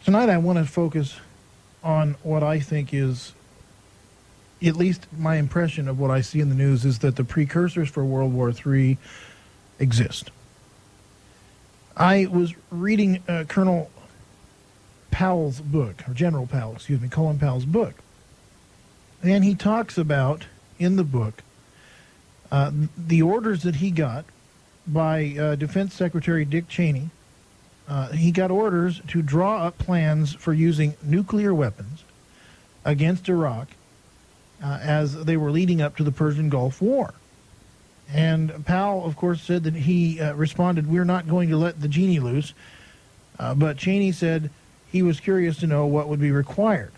Tonight I want to focus on what I think is, at least my impression of what I see in the news, is that the precursors for World War III exist. I was reading Colonel Powell's book, or General Powell, Colin Powell's book. And he talks about, in the book, the orders that he got by Defense Secretary Dick Cheney. He got orders to draw up plans for using nuclear weapons against Iraq as they were leading up to the Persian Gulf War. And Powell, of course, said that he responded, "We're not going to let the genie loose." But Cheney said he was curious to know what would be required.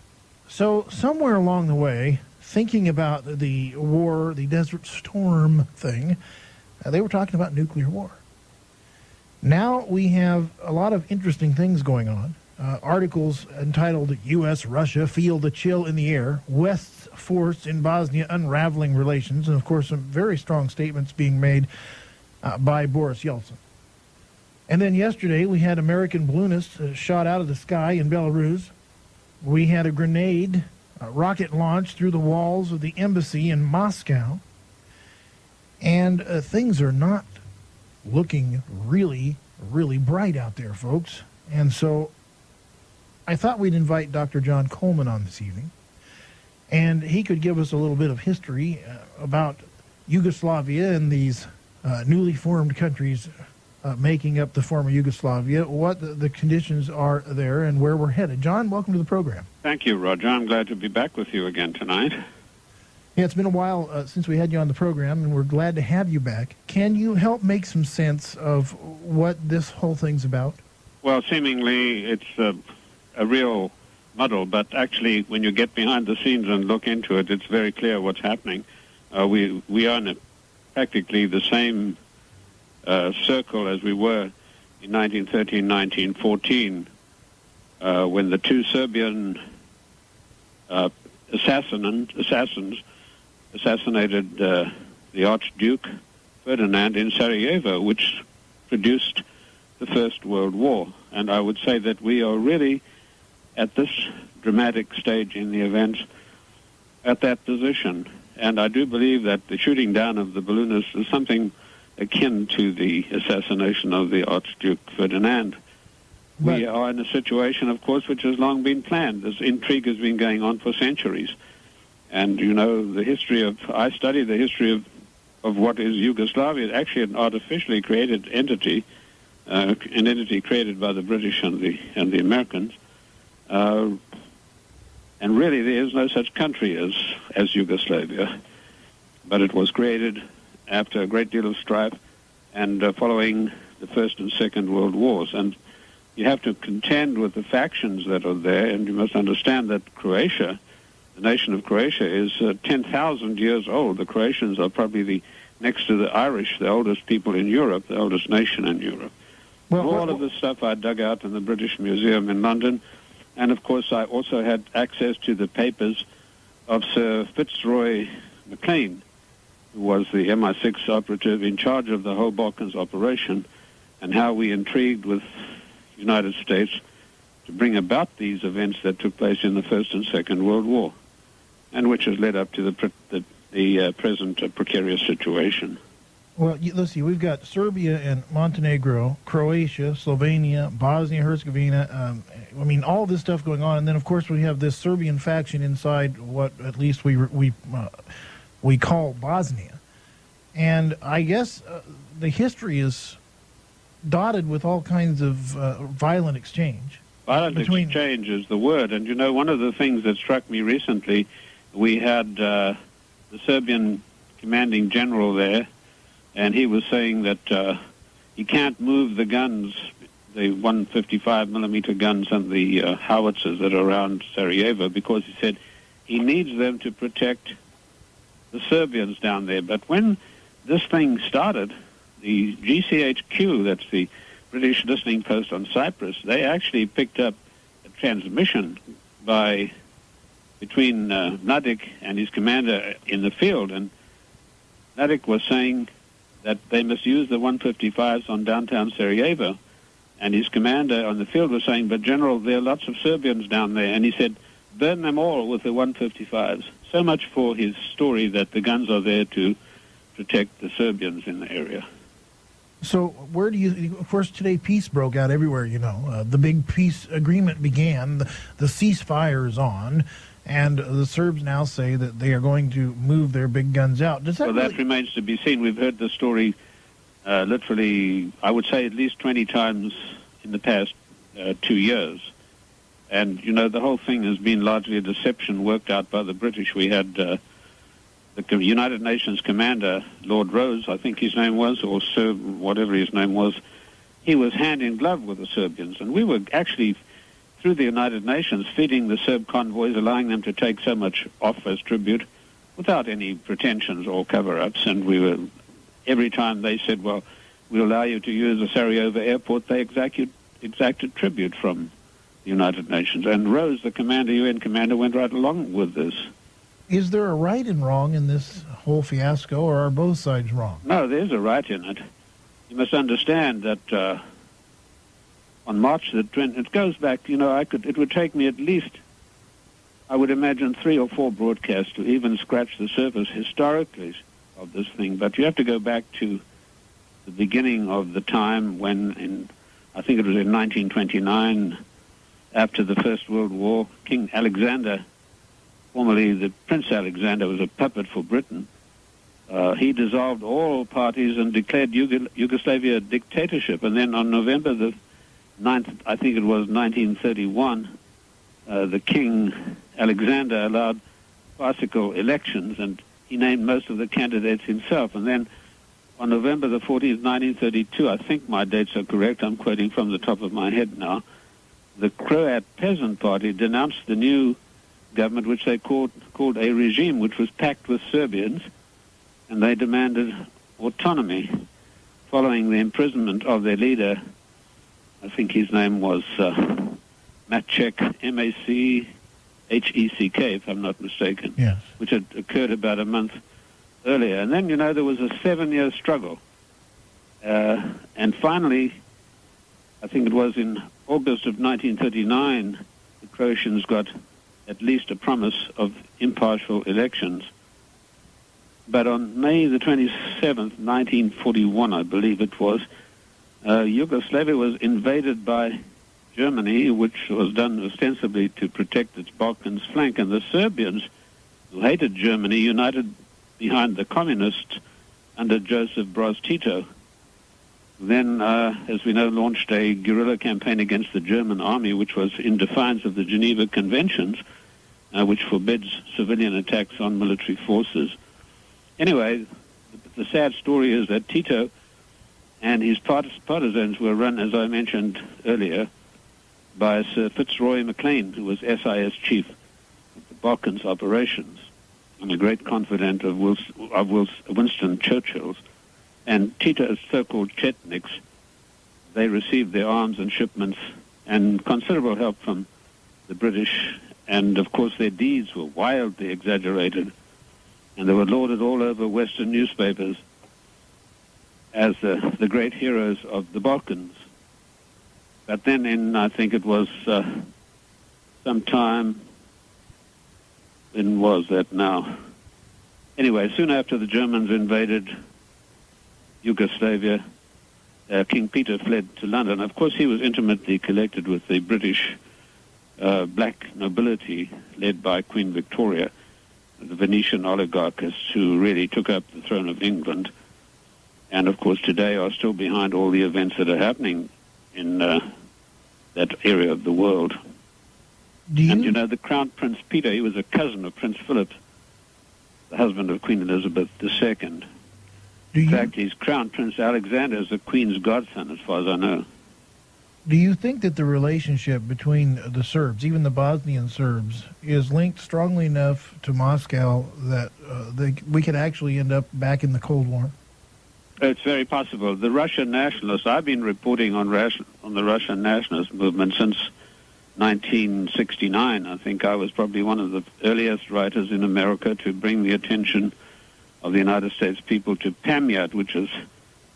So somewhere along the way, thinking about the war, the Desert Storm thing, they were talking about nuclear war. Now we have a lot of interesting things going on. Articles entitled U.S.-Russia Feel the Chill in the Air, West's Force in Bosnia Unraveling Relations, and of course some very strong statements being made by Boris Yeltsin. And then yesterday we had American balloonists shot out of the sky in Belarus. We had a grenade rocket launched through the walls of the embassy in Moscow. And things are not looking really, really bright out there, folks. And so I thought we'd invite Dr. John Coleman on this evening, and he could give us a little bit of history about Yugoslavia and these newly formed countries making up the former Yugoslavia, what the conditions are there, and where we're headed. John, welcome to the program. Thank you, Roger. I'm glad to be back with you again tonight. Yeah, it's been a while since we had you on the program, and we're glad to have you back. Can you help make some sense of what this whole thing's about? Well, seemingly it's a real muddle, but actually when you get behind the scenes and look into it, it's very clear what's happening. We are in practically the same circle as we were in 1913, 1914, when the two Serbian assassins assassinated the Archduke Ferdinand in Sarajevo, which produced the First World War. And I would say that we are really, at this dramatic stage in the events, at that position. And I do believe that the shooting down of the balloonists is something akin to the assassination of the Archduke Ferdinand. Right. We are in a situation, of course, which has long been planned. This intrigue has been going on for centuries. And, you know, I study the history of what is Yugoslavia. It's actually an artificially created entity, an entity created by the British and the Americans. And really, there is no such country as Yugoslavia. But it was created after a great deal of strife and following the First and Second World Wars. And you have to contend with the factions that are there, and you must understand that Croatia, the nation of Croatia, is 10,000 years old. The Croatians are probably next to the Irish, the oldest people in Europe, the oldest nation in Europe. All of this stuff I dug out in the British Museum in London, and of course I also had access to the papers of Sir Fitzroy Maclean, who was the MI6 operative in charge of the whole Balkans operation, and how we intrigued with the United States to bring about these events that took place in the First and Second World War, and which has led up to the present precarious situation. Well, let's see. We've got Serbia and Montenegro, Croatia, Slovenia, Bosnia-Herzegovina. I mean, all this stuff going on, and then of course we have this Serbian faction inside what at least we call Bosnia. And I guess the history is dotted with all kinds of violent exchange. Violent exchange is the word. And, you know, one of the things that struck me recently, we had the Serbian commanding general there, and he was saying that he can't move the guns, the 155 millimeter guns and the howitzers that are around Sarajevo, because he said he needs them to protect the Serbians down there. But when this thing started, the GCHQ, that's the British listening post on Cyprus, they actually picked up a transmission between Mladic and his commander in the field, and Mladic was saying that they must use the 155s on downtown Sarajevo, And his commander on the field was saying, but General, there are lots of Serbians down there. And he said, burn them all with the 155s. So much for his story that the guns are there to protect the Serbians in the area. So where do you, of course, today peace broke out everywhere, you know. The big peace agreement began, the ceasefire is on, and the Serbs now say that they are going to move their big guns out. Does that that remains to be seen. We've heard the story literally, I would say, at least 20 times in the past 2 years. And, you know, the whole thing has been largely a deception worked out by the British. We had the United Nations commander, Lord Rose, I think his name was, or Sir, whatever his name was. He was hand in glove with the Serbians. And we were actually, through the United Nations, feeding the Serb convoys, allowing them to take so much off as tribute without any pretensions or cover-ups. And we were, every time they said, well, we'll allow you to use the Sarajevo airport, they exacted tribute from the United Nations. And Rose, the commander, UN commander, went right along with this. Is there a right and wrong in this whole fiasco, or are both sides wrong? No, there's a right in it. You must understand that on March the 20th, it goes back, you know, it would take me at least, I would imagine, 3 or 4 broadcasts to even scratch the surface historically of this thing. But you have to go back to the beginning of the time when, I think it was in 1929, after the First World War, King Alexander, formerly the Prince Alexander, was a puppet for Britain. He dissolved all parties and declared Yugoslavia a dictatorship. And then on November the 9th, I think it was 1931, the King Alexander allowed farcical elections, and he named most of the candidates himself. And then on November the 14th, 1932, I think my dates are correct, I'm quoting from the top of my head now, the Croat Peasant Party denounced the new government, which they called a regime, which was packed with Serbians, and they demanded autonomy following the imprisonment of their leader. I think his name was Maček, M-A-C-H-E-C-K, if I'm not mistaken, yes, which had occurred about a month earlier. And then, you know, there was a 7-year struggle. And finally, I think it was in August of 1939, the Croatians got at least a promise of impartial elections. But on May the 27th, 1941, I believe it was, Yugoslavia was invaded by Germany, which was done ostensibly to protect its Balkans flank. And the Serbians, who hated Germany, united behind the communists under Joseph Broz Tito. Then, as we know, launched a guerrilla campaign against the German army, which was in defiance of the Geneva Conventions, which forbids civilian attacks on military forces. Anyway, the sad story is that Tito and his partisans were run, as I mentioned earlier, by Sir Fitzroy MacLean, who was SIS chief of the Balkans operations and a great confidant of Winston Churchill's. And Tito's so-called Chetniks, they received their arms and shipments and considerable help from the British. And, of course, their deeds were wildly exaggerated. And they were lauded all over Western newspapers as the great heroes of the Balkans. But then in, I think it was sometime, when was that now? Anyway, soon after the Germans invaded Yugoslavia, King Peter fled to London. Of course, he was intimately connected with the British black nobility led by Queen Victoria, the Venetian oligarchists who really took up the throne of England, and of course today are still behind all the events that are happening in that area of the world. And you know, the Crown Prince Peter, he was a cousin of Prince Philip, the husband of Queen Elizabeth II. In fact, his Crown Prince Alexander is the Queen's godson, as far as I know. Do you think that the relationship between the Serbs, even the Bosnian Serbs, is linked strongly enough to Moscow that we could actually end up back in the Cold War? It's very possible. The Russian nationalists, I've been reporting on the Russian nationalist movement since 1969. I think I was probably one of the earliest writers in America to bring the attention of the United States people to Pamyat, which is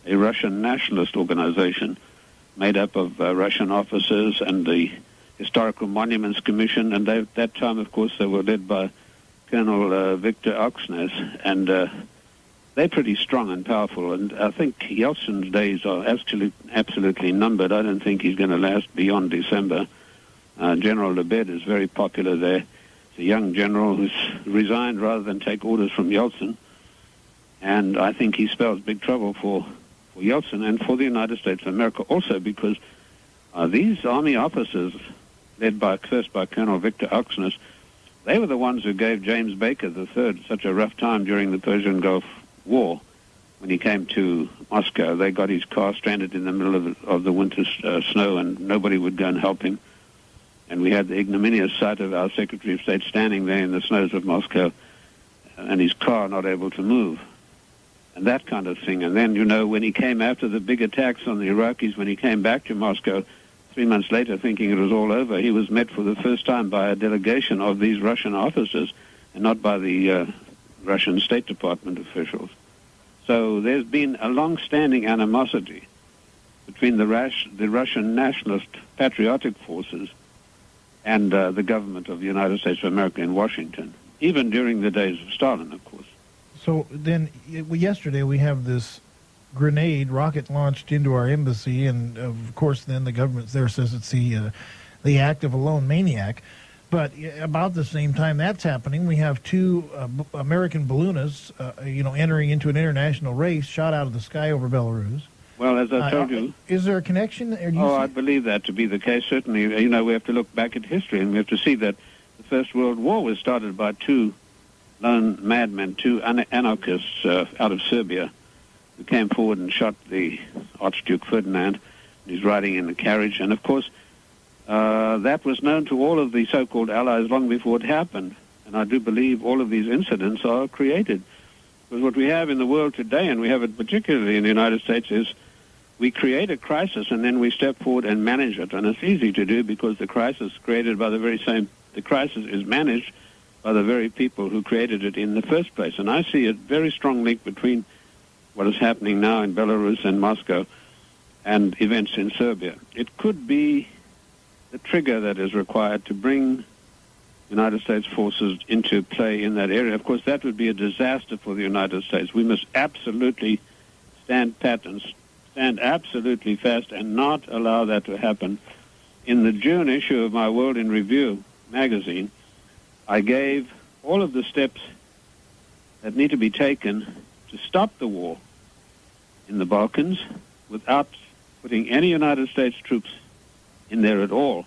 a Russian nationalist organization, made up of Russian officers and the Historical Monuments Commission, and at that time, of course, they were led by Colonel Victor Oxnes, and they're pretty strong and powerful, and I think Yeltsin's days are absolutely numbered. I don't think he's going to last beyond December. General Lebed is very popular there. He's a young general who's resigned rather than take orders from Yeltsin, and I think he spells big trouble for Yeltsin and for the United States of America also, because these army officers, led first by Colonel Victor Oxnes, they were the ones who gave James Baker III such a rough time during the Persian Gulf War when he came to Moscow. They got his car stranded in the middle of the winter snow, and nobody would go and help him. And we had the ignominious sight of our Secretary of State standing there in the snows of Moscow and his car not able to move, and that kind of thing. And then, when he came after the big attacks on the Iraqis, when he came back to Moscow 3 months later thinking it was all over, he was met for the first time by a delegation of these Russian officers and not by the Russian State Department officials. So there's been a long-standing animosity between the Russian nationalist patriotic forces and the government of the United States of America in Washington, even during the days of Stalin, of course. So then, yesterday we have this rocket launched into our embassy, and of course then the government there says it's the act of a lone maniac. But about the same time that's happening, we have two American balloonists, entering into an international race shot out of the sky over Belarus. Well, as I told you... Is there a connection? I believe that to be the case, certainly. We have to look back at history, and we have to see that the First World War was started by two lone madmen, two anarchists out of Serbia, who came forward and shot the Archduke Ferdinand. He's riding in the carriage, and of course, that was known to all of the so-called allies long before it happened. And I do believe all of these incidents are created. Because what we have in the world today, and we have it particularly in the United States, is we create a crisis and then we step forward and manage it. And it's easy to do because the crisis the crisis is managed by the very people who created it in the first place. And I see a very strong link between what is happening now in Belarus and Moscow and events in Serbia. It could be the trigger that is required to bring United States forces into play in that area. Of course, that would be a disaster for the United States. We must absolutely stand pat and stand absolutely fast and not allow that to happen. In the June issue of my World in Review magazine, I gave all of the steps that need to be taken to stop the war in the Balkans without putting any United States troops in there at all.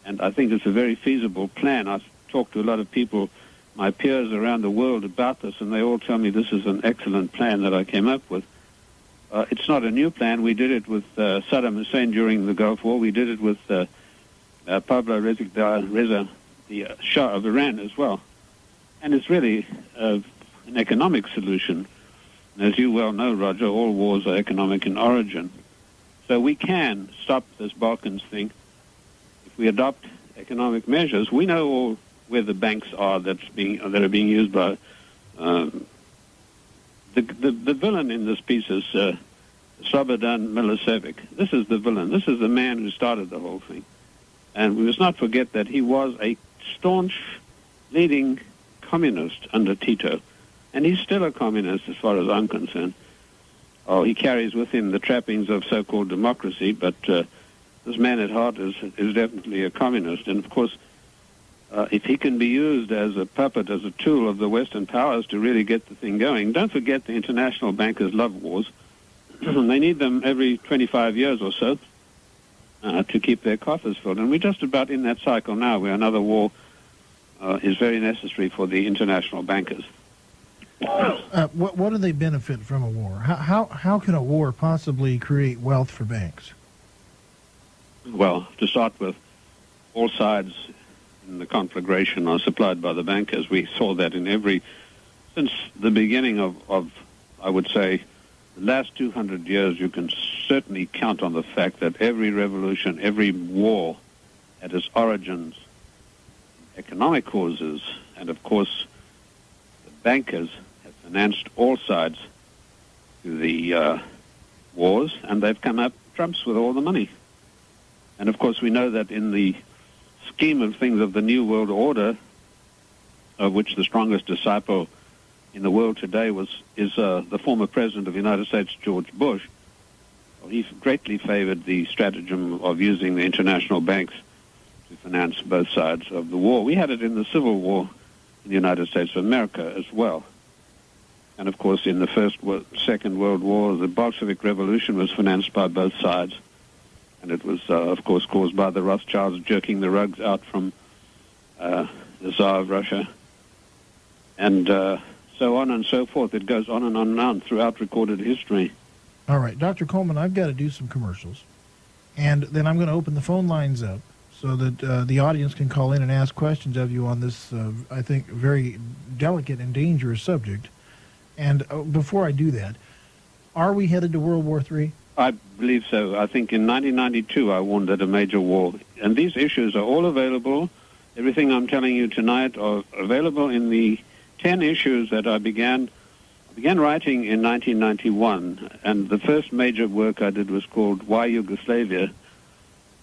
And I think it's a very feasible plan. I've talked to a lot of people, my peers around the world, about this, and they all tell me this is an excellent plan that I came up with. It's not a new plan. We did it with Saddam Hussein during the Gulf War. We did it with Pablo Reza, the Shah of Iran, as well. And it's really an economic solution. And as you well know, Roger, all wars are economic in origin. So we can stop this Balkans thing if we adopt economic measures. We know all where the banks are that are being used by the villain in this piece is Slobodan Milosevic. This is the villain. This is the man who started the whole thing. And we must not forget that he was a staunch, leading communist under Tito. And he's still a communist as far as I'm concerned. Oh, he carries with him the trappings of so-called democracy, but this man at heart is definitely a communist. And, of course, if he can be used as a puppet, as a tool of the Western powers to really get the thing going, don't forget the international bankers love wars. They need them every 25 years or so to keep their coffers filled. And we're just about in that cycle now where another war is very necessary for the international bankers. What do they benefit from a war? How can a war possibly create wealth for banks? Well, to start with, all sides in the conflagration are supplied by the bankers. We saw that since the beginning of I would say, the last 200 years. You can certainly count on the fact that every revolution, every war had its origins in economic causes, and of course, the bankers have financed all sides to the wars, and they've come up Trump's with all the money. And, of course, we know that in the scheme of things of the New World Order, of which the strongest disciple in the world today is the former President of the United States, George Bush. Well, he greatly favored the stratagem of using the international banks to finance both sides of the war. We had it in the Civil War in the United States of America as well. And, of course, in the Second World War, the Bolshevik Revolution was financed by both sides. And it was, of course, caused by the Rothschilds jerking the rugs out from the Tsar of Russia. And so on and so forth. It goes on and on and on throughout recorded history. All right, Dr. Coleman, I've got to do some commercials. And then I'm going to open the phone lines up so that the audience can call in and ask questions of you on this, I think, very delicate and dangerous subject. And before I do that, are we headed to World War III? I believe so. I think in 1992 I warned that a major war. And these issues are all available. Everything I'm telling you tonight are available in the 10 issues that I began writing in 1991. And the first major work I did was called Why Yugoslavia?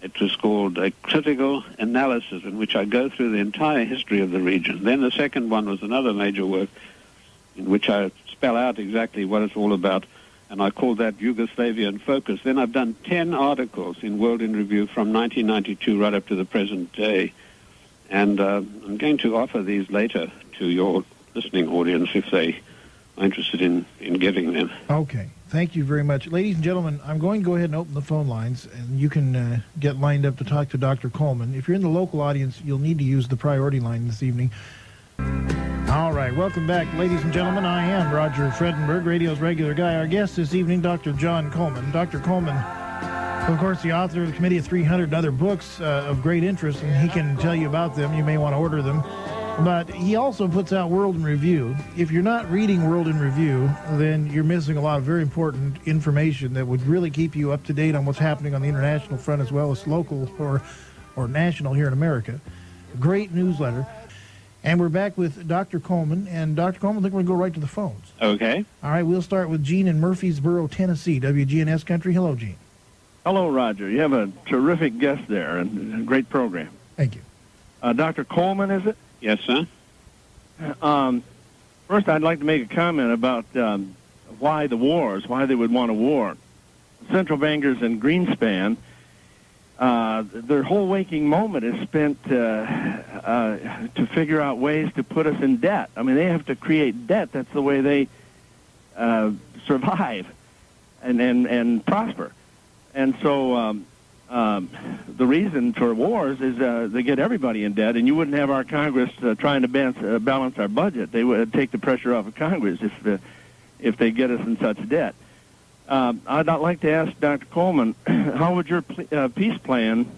It was called A Critical Analysis, in which I go through the entire history of the region. Then the second one was another major work in which I spell out exactly what it's all about, and I call that Yugoslavia in Focus. Then I've done 10 articles in World in Review from 1992 right up to the present day, and I'm going to offer these later to your listening audience if they are interested in getting them. Okay. Thank you very much. Ladies and gentlemen, I'm going to go ahead and open the phone lines, and you can get lined up to talk to Dr. Coleman. If you're in the local audience, you'll need to use the priority line this evening. All right, welcome back, ladies and gentlemen. I am Roger Fredenberg, radio's regular guy. Our guest this evening, Dr. John Coleman. Dr. Coleman, of course, the author of the Committee of 300 and other books of great interest, and he can tell you about them. You may want to order them. But he also puts out World in Review. If you're not reading World in Review, then you're missing a lot of very important information that would really keep you up to date on what's happening on the international front as well as local or national here in America. Great newsletter. And we're back with Dr. Coleman. And Dr. Coleman, I think we're going to go right to the phones. Okay. All right, we'll start with Gene in Murfreesboro, Tennessee, WGNS Country. Hello, Gene. Hello, Roger. You have a terrific guest there and a great program. Thank you. Dr. Coleman, is it? Yes, sir. First, I'd like to make a comment about why they would want a war. Central bankers in Greenspan, their whole waking moment is spent to figure out ways to put us in debt. I mean, they have to create debt. That's the way they survive and prosper. And so the reason for wars is they get everybody in debt, and you wouldn't have our Congress trying to balance our budget. They would take the pressure off of Congress if they get us in such debt. I'd like to ask Dr. Coleman, how would your peace plan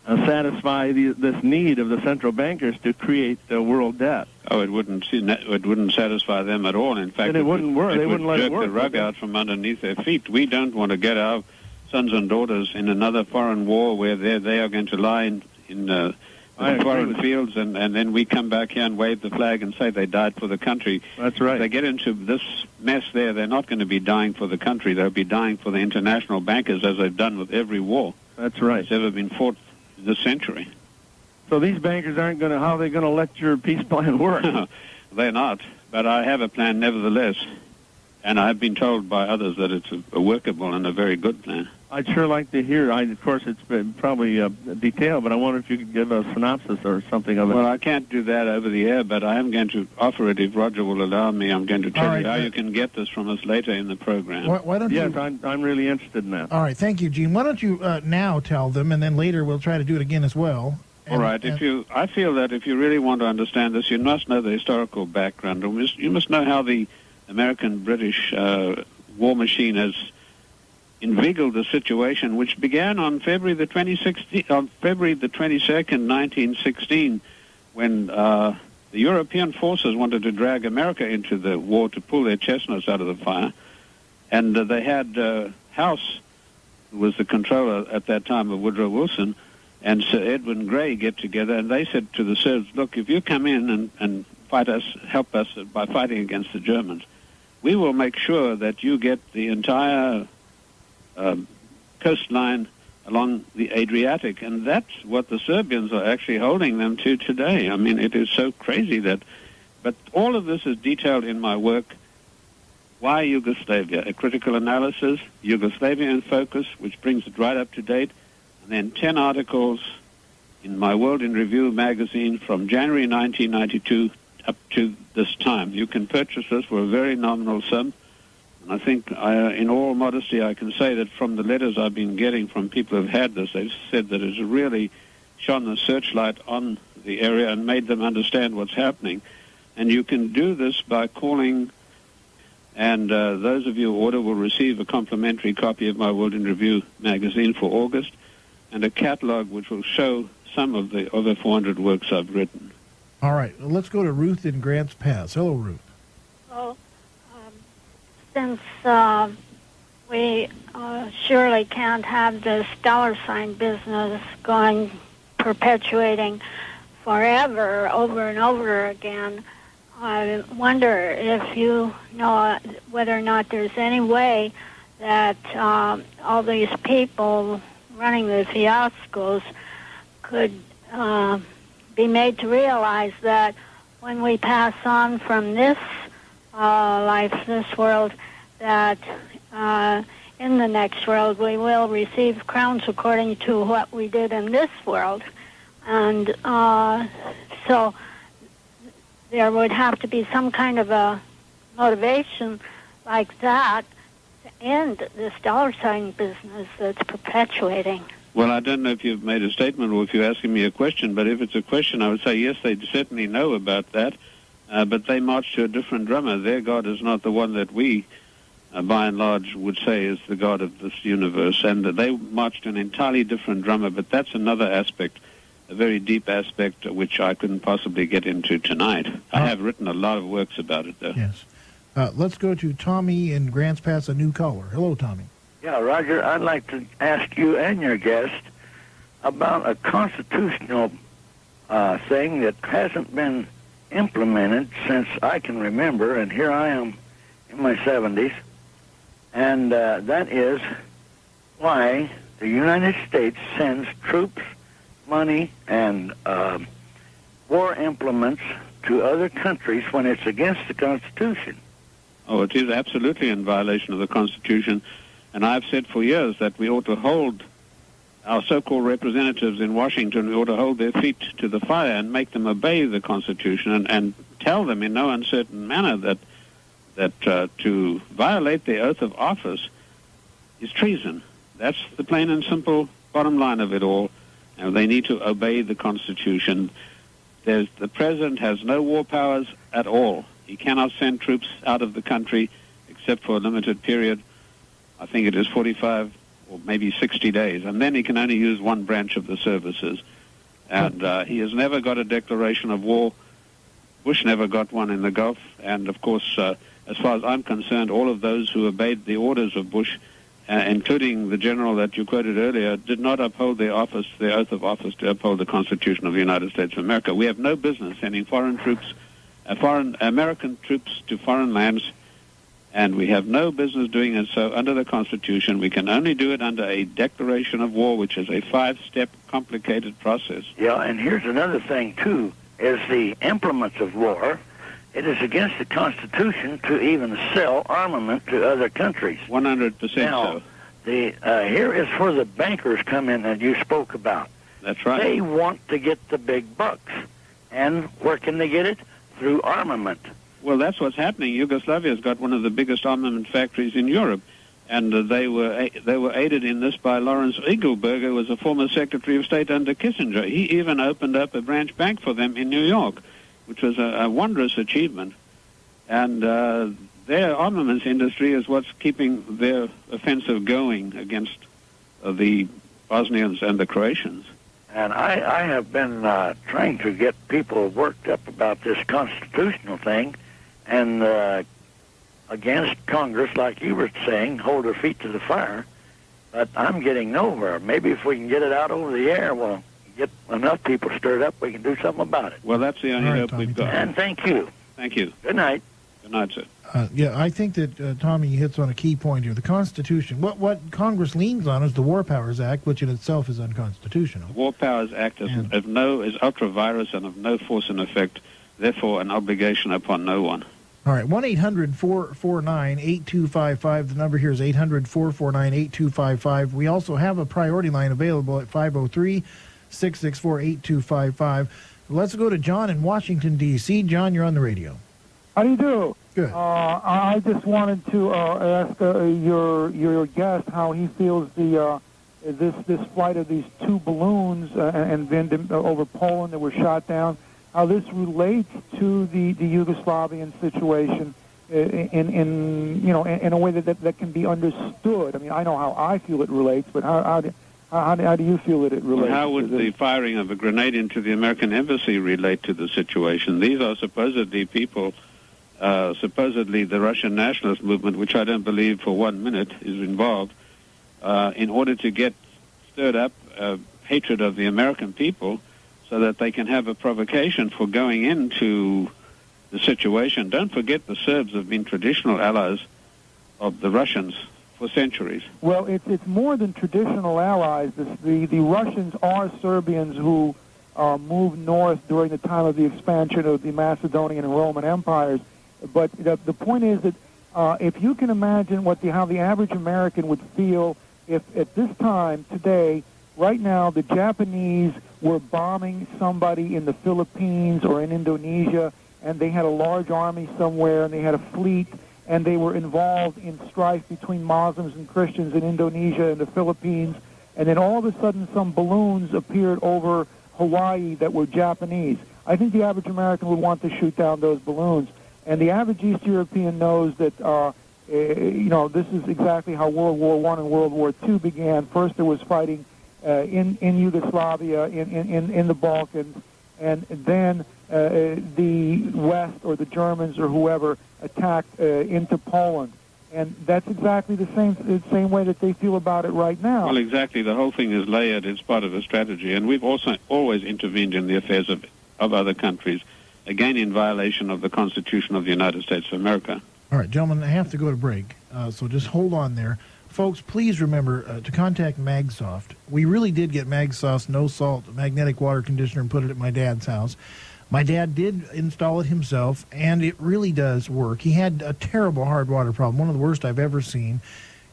satisfy this need of the central bankers to create the world debt? Oh, it wouldn't satisfy them at all. In fact, and it wouldn't work. They wouldn't let it work. The rug out from underneath their feet. We don't want to get our sons and daughters in another foreign war where they are going to lie in foreign fields, and then we come back here and wave the flag and say they died for the country. That's right. If they get into this mess there, they're not going to be dying for the country. They'll be dying for the international bankers, as they've done with every war. That's right. That's ever been fought this century. So these bankers how are they going to let your peace plan work? They're not, but I have a plan nevertheless, and I've been told by others that it's a workable and a very good plan. I'd sure like to hear. Of course, it's been probably detailed, but I wonder if you could give a synopsis or something of it. Well, I can't do that over the air, but I am going to offer it if Roger will allow me. I'm going to tell you how you can get this from us later in the program. Why don't yes, I'm really interested in that. All right, thank you, Gene. Why don't you now tell them, and then later we'll try to do it again as well. All right. I feel that if you really want to understand this, you must know the historical background. You must know how the American-British war machine has inveigled the situation, which began on February the 22nd, 1916, when the European forces wanted to drag America into the war to pull their chestnuts out of the fire. And they had House, who was the controller at that time of Woodrow Wilson, and Sir Edwin Grey get together, and they said to the Serbs, look, if you come in and fight us, help us by fighting against the Germans, we will make sure that you get the entire coastline along the Adriatic, and that's what the Serbians are actually holding them to today. I mean, it is so crazy that... But all of this is detailed in my work, Why Yugoslavia? A Critical Analysis, Yugoslavia in Focus, which brings it right up to date, and then 10 articles in my World in Review magazine from January 1992 up to this time. You can purchase this for a very nominal sum. And I think, in all modesty, I can say that from the letters I've been getting from people who have had this, they've said that it's really shone the searchlight on the area and made them understand what's happening. And you can do this by calling, and those of you who order will receive a complimentary copy of my World in Review magazine for August, and a catalog which will show some of the over 400 works I've written. All right, well, let's go to Ruth in Grants Pass. Hello, Ruth. Well, since we surely can't have this dollar sign business going, perpetuating forever, over and over again, I wonder if you know whether or not there's any way that all these people running the fiascos could be made to realize that when we pass on from this life, this world, that in the next world we will receive crowns according to what we did in this world. And so there would have to be some kind of a motivation like that to end this dollar sign business that's perpetuating. Well, I don't know if you've made a statement or if you're asking me a question, but if it's a question, I would say yes, they certainly know about that, but they march to a different drummer. Their God is not the one that we, by and large, would say is the God of this universe, and they march to an entirely different drummer, but that's another aspect, a very deep aspect, which I couldn't possibly get into tonight. I have written a lot of works about it, though. Yes. Let's go to Tommy in Grants Pass, a new caller. Hello, Tommy. Yeah, Roger, I'd like to ask you and your guest about a constitutional thing that hasn't been implemented since I can remember, and here I am in my 70s, and that is why the United States sends troops, money, and war implements to other countries when it's against the Constitution. Oh, it is absolutely in violation of the Constitution. And I've said for years that we ought to hold our so-called representatives in Washington, we ought to hold their feet to the fire and make them obey the Constitution and tell them in no uncertain manner that to violate their oath of office is treason. That's the plain and simple bottom line of it all. And they need to obey the Constitution. The President has no war powers at all. He cannot send troops out of the country except for a limited period. I think it is 45 or maybe 60 days, and then he can only use one branch of the services. And he has never got a declaration of war. Bush never got one in the Gulf. And, of course, as far as I'm concerned, all of those who obeyed the orders of Bush, including the general that you quoted earlier, did not uphold their oath of office to uphold the Constitution of the United States of America. We have no business sending foreign American troops to foreign lands, and we have no business doing it so under the Constitution. We can only do it under a declaration of war, which is a 5-step complicated process. Yeah, and here's another thing, too, is the implements of war. It is against the Constitution to even sell armament to other countries. 100% now, so. Here is where the bankers come in that you spoke about. That's right. They want to get the big bucks. And where can they get it? Through armament. Well, that's what's happening. Yugoslavia's got one of the biggest armament factories in Europe, and they were aided in this by Lawrence Eagleberger, who was a former Secretary of State under Kissinger. He even opened up a branch bank for them in New York, which was a wondrous achievement. And their armaments industry is what's keeping their offensive going against the Bosnians and the Croatians. And I have been trying to get people worked up about this constitutional thing and against Congress, like you were saying, hold their feet to the fire. But I'm getting nowhere. Maybe if we can get it out over the air, we'll get enough people stirred up, we can do something about it. Well, that's the only hope we've got. And thank you. Thank you. Good night. Good night. Good night, sir. Yeah, I think that Tommy hits on a key point here. The Constitution, what Congress leans on is the War Powers Act, which in itself is unconstitutional. The War Powers Act is ultra-virus and of no force and effect, therefore an obligation upon no one. All right, 1-800-449-8255. The number here is 800-449-8255. We also have a priority line available at 503-664-8255. Let's go to John in Washington, D.C. John, you're on the radio. How do you do? Good. I just wanted to ask your guest how he feels this flight of these two balloons and then over Poland that were shot down, how this relates to the Yugoslavian situation in a way that can be understood. I mean, I know how I feel it relates, but how do you feel that it relates? Well, how would the firing of a grenade into the American embassy relate to the situation? These are supposedly people, supposedly the Russian nationalist movement, which I don't believe for 1 minute is involved, in order to get stirred up hatred of the American people so that they can have a provocation for going into the situation. Don't forget the Serbs have been traditional allies of the Russians for centuries. Well, it's more than traditional allies. The Russians are Serbians who moved north during the time of the expansion of the Macedonian and Roman empires. But the point is that if you can imagine how the average American would feel if at this time today, right now, the Japanese were bombing somebody in the Philippines or in Indonesia, and they had a large army somewhere, and they had a fleet, and they were involved in strife between Muslims and Christians in Indonesia and the Philippines, and then all of a sudden some balloons appeared over Hawaii that were Japanese. I think the average American would want to shoot down those balloons. And the average East European knows that, this is exactly how World War I and World War II began. First there was fighting in Yugoslavia, in the Balkans, and then the West or the Germans or whoever attacked into Poland. And that's exactly the same way that they feel about it right now. Well, exactly. The whole thing is layered. It's part of a strategy. And we've also always intervened in the affairs of other countries, again in violation of the Constitution of the United States of America. All right, gentlemen, I have to go to break, so just hold on there. Folks, please remember to contact MagSoft. We really did get MagSoft's no-salt magnetic water conditioner and put it at my dad's house. My dad did install it himself, and it really does work. He had a terrible hard water problem, one of the worst I've ever seen,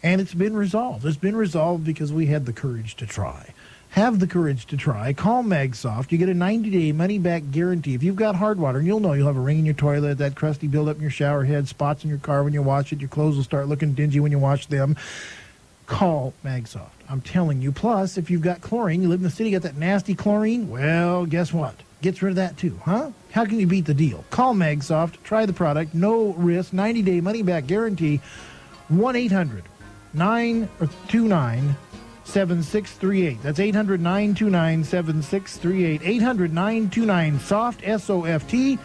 and it's been resolved. It's been resolved because we had the courage to try. Have the courage to try. Call MagSoft. You get a 90-day money-back guarantee. If you've got hard water, and you'll know you'll have a ring in your toilet, that crusty buildup in your shower head, spots in your car when you wash it, your clothes will start looking dingy when you wash them. Call MagSoft. I'm telling you. Plus, if you've got chlorine, you live in the city, you got that nasty chlorine, well, guess what? Gets rid of that too, huh? How can you beat the deal? Call MagSoft. Try the product. No risk. 90-day money-back guarantee. 1-800-929-7638. That's 800-929-7638. 800-929-SOFT, S-O-F-T.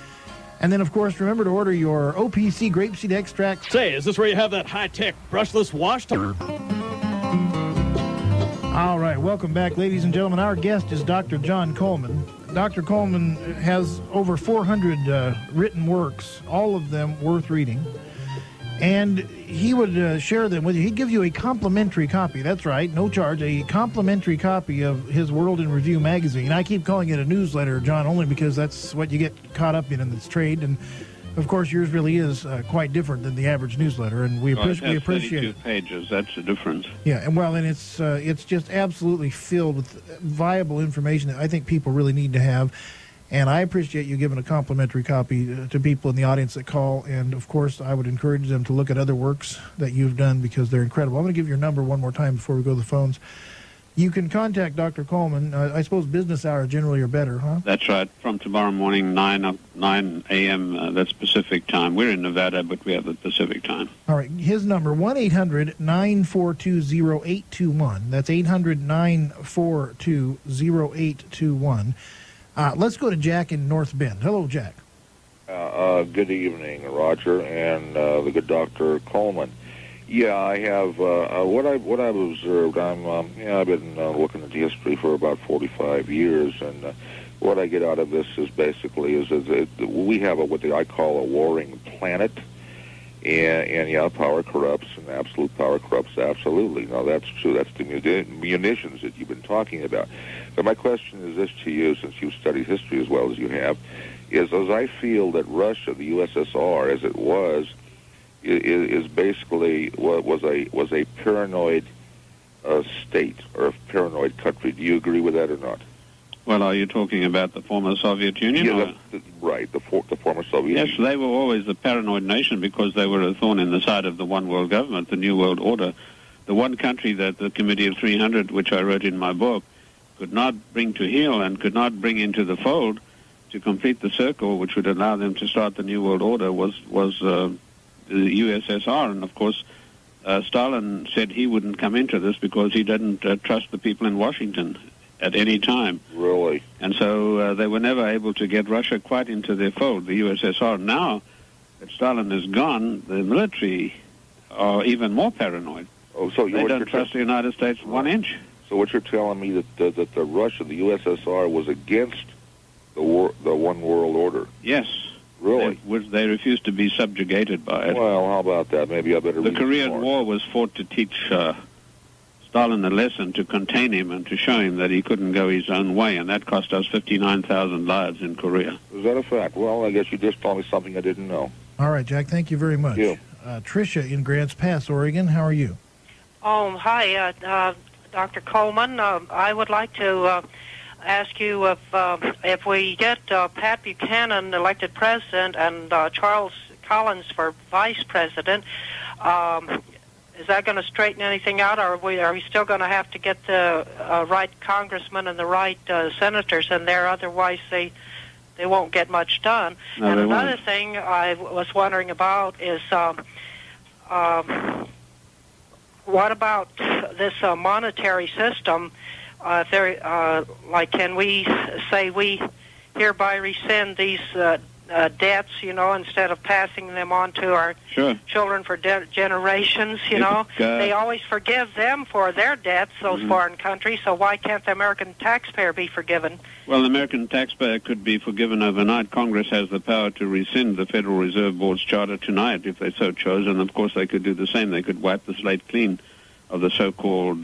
And then, of course, remember to order your OPC grapeseed extract. Say, is this where you have that high-tech brushless wash? All right, welcome back, ladies and gentlemen. Our guest is Dr. John Coleman. Dr. Coleman has over 400 written works, all of them worth reading. And he would share them with you. He'd give you a complimentary copy. That's right, no charge. A complimentary copy of his World in Review magazine. I keep calling it a newsletter, John, only because that's what you get caught up in this trade. And of course, yours really is quite different than the average newsletter, and we appreciate it. 32 pages. That's the difference. Yeah, and it's just absolutely filled with viable information that I think people really need to have. And I appreciate you giving a complimentary copy to people in the audience that call. And, of course, I would encourage them to look at other works that you've done because they're incredible. I'm going to give your number one more time before we go to the phones. You can contact Dr. Coleman. I suppose business hours generally are better, huh? That's right. From tomorrow morning, 9 a.m., that's Pacific time. We're in Nevada, but we have the Pacific time. All right. His number, 1-800-942-0821. That's 800-942-0821. Let's go to Jack in North Bend. Hello, Jack. Good evening, Roger, and the good Dr. Coleman. Yeah, I have what I've observed. I've been looking at the history for about 45 years, and what I get out of this is basically we have what I call a warring planet, And yeah, power corrupts, and absolute power corrupts absolutely. Now, that's true. That's the munitions that you've been talking about. But my question is this to you, since you've studied history as well as you have, is as I feel that Russia, the USSR, as it was, is basically was a paranoid state or a paranoid country. Do you agree with that or not? Well, are you talking about the former Soviet Union? Yeah, right, the former Soviet Union. Yes, they were always a paranoid nation because they were a thorn in the side of the one world government, the New World Order. The one country that the Committee of 300, which I wrote in my book, could not bring to heel and could not bring into the fold to complete the circle, which would allow them to start the New World Order, was the USSR. And, of course, Stalin said he wouldn't come into this because he didn't trust the people in Washington at any time. Really? And so they were never able to get Russia quite into their fold, the USSR. Now that Stalin is gone, the military are even more paranoid. Oh, so they don't trust the United States 1 inch. So what you're telling me that the Russia, the USSR, was against the one world order? Yes. Really? They refused to be subjugated by it. Well, how about that? Maybe I better read The Korean War was fought to teach Stalin a lesson, to contain him and to show him that he couldn't go his own way, and that cost us 59,000 lives in Korea. Is that a fact? Well, I guess you just told me something I didn't know. All right, Jack, thank you very much. Thank you. Tricia in Grants Pass, Oregon, how are you? Oh, hi, Dr. Coleman. I would like to ask you if we get Pat Buchanan elected president and Charles Collins for vice president, is that going to straighten anything out, or are we still going to have to get the right congressmen and the right senators in there? Otherwise, they won't get much done. No, and another won't. Thing I was wondering about is what about this monetary system? Can we say we hereby rescind these debts, instead of passing them on to our children for generations, They always forgive them for their debts, those foreign countries, so why can't the American taxpayer be forgiven? Well, the American taxpayer could be forgiven overnight. Congress has the power to rescind the Federal Reserve Board's charter tonight if they so chose, and of course they could do the same. They could wipe the slate clean of the so-called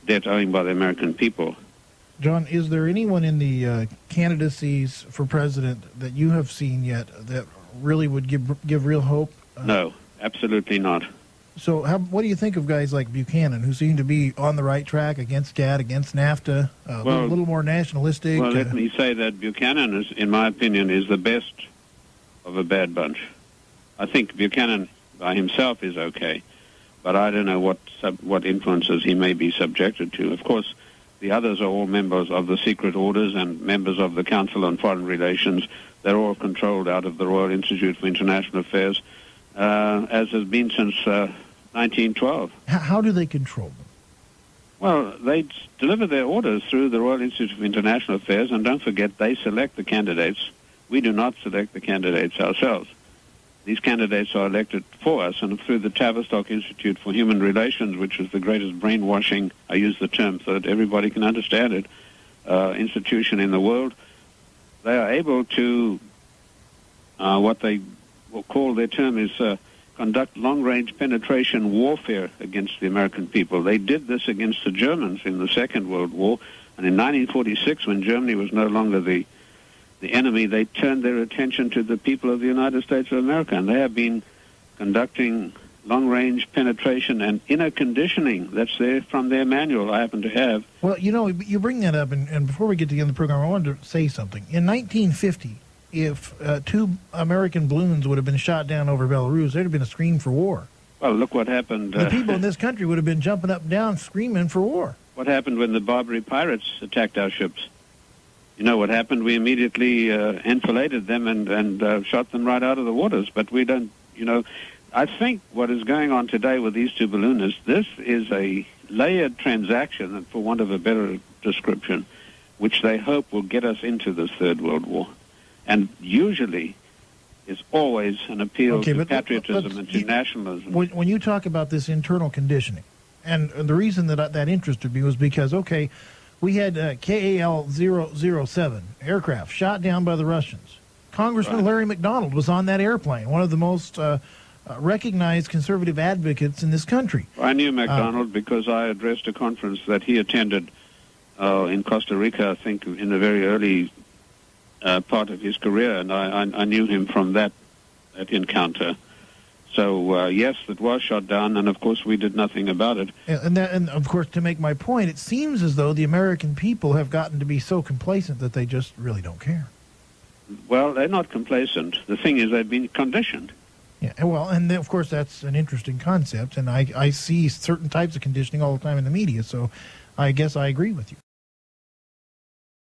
debt owing by the American people. John, is there anyone in the candidacies for president that you have seen yet that really would give real hope? No, absolutely not. So what do you think of guys like Buchanan, who seem to be on the right track against GATT, against NAFTA, a little more nationalistic? Well, let me say that Buchanan, in my opinion, is the best of a bad bunch. I think Buchanan by himself is okay, but I don't know what influences he may be subjected to. Of course, the others are all members of the secret orders and members of the Council on Foreign Relations. They're all controlled out of the Royal Institute for International Affairs, as has been since 1912. How do they control them? Well, they deliver their orders through the Royal Institute for International Affairs, and don't forget, they select the candidates. We do not select the candidates ourselves. These candidates are elected for us, and through the Tavistock Institute for Human Relations, which is the greatest brainwashing, I use the term so that everybody can understand it, institution in the world, they are able to, what they will call, their term is conduct long-range penetration warfare against the American people. They did this against the Germans in the Second World War, and in 1946, when Germany was no longer the enemy, they turned their attention to the people of the United States of America, and they have been conducting long-range penetration and inner conditioning. That's there from their manual I happen to have. Well, you bring that up, and before we get to the end of the program, I wanted to say something. In 1950, if 2 American balloons would have been shot down over Belarus, there'd have been a scream for war. Well, look what happened. The people in this country would have been jumping up and down screaming for war. What happened when the Barbary pirates attacked our ships? You know what happened? We immediately enfiladed them and shot them right out of the waters. But we don't, I think what is going on today with these 2 balloonists, this is a layered transaction, for want of a better description, which they hope will get us into this Third World War. And usually is always an appeal to patriotism and to nationalism. When you talk about this internal conditioning, and the reason that interested me was because, we had KAL-007 aircraft shot down by the Russians, Congressman Right. Larry McDonald was on that airplane, one of the most recognized conservative advocates in this country. I knew MacDonald because I addressed a conference that he attended in Costa Rica, I think, in the very early part of his career, and I knew him from that encounter. So, yes, it was shot down, and, of course, we did nothing about it. And of course, to make my point, it seems as though the American people have gotten to be so complacent that they just really don't care. Well, they're not complacent. The thing is they've been conditioned. Yeah, well, and of course, that's an interesting concept, and I see certain types of conditioning all the time in the media, so I guess I agree with you.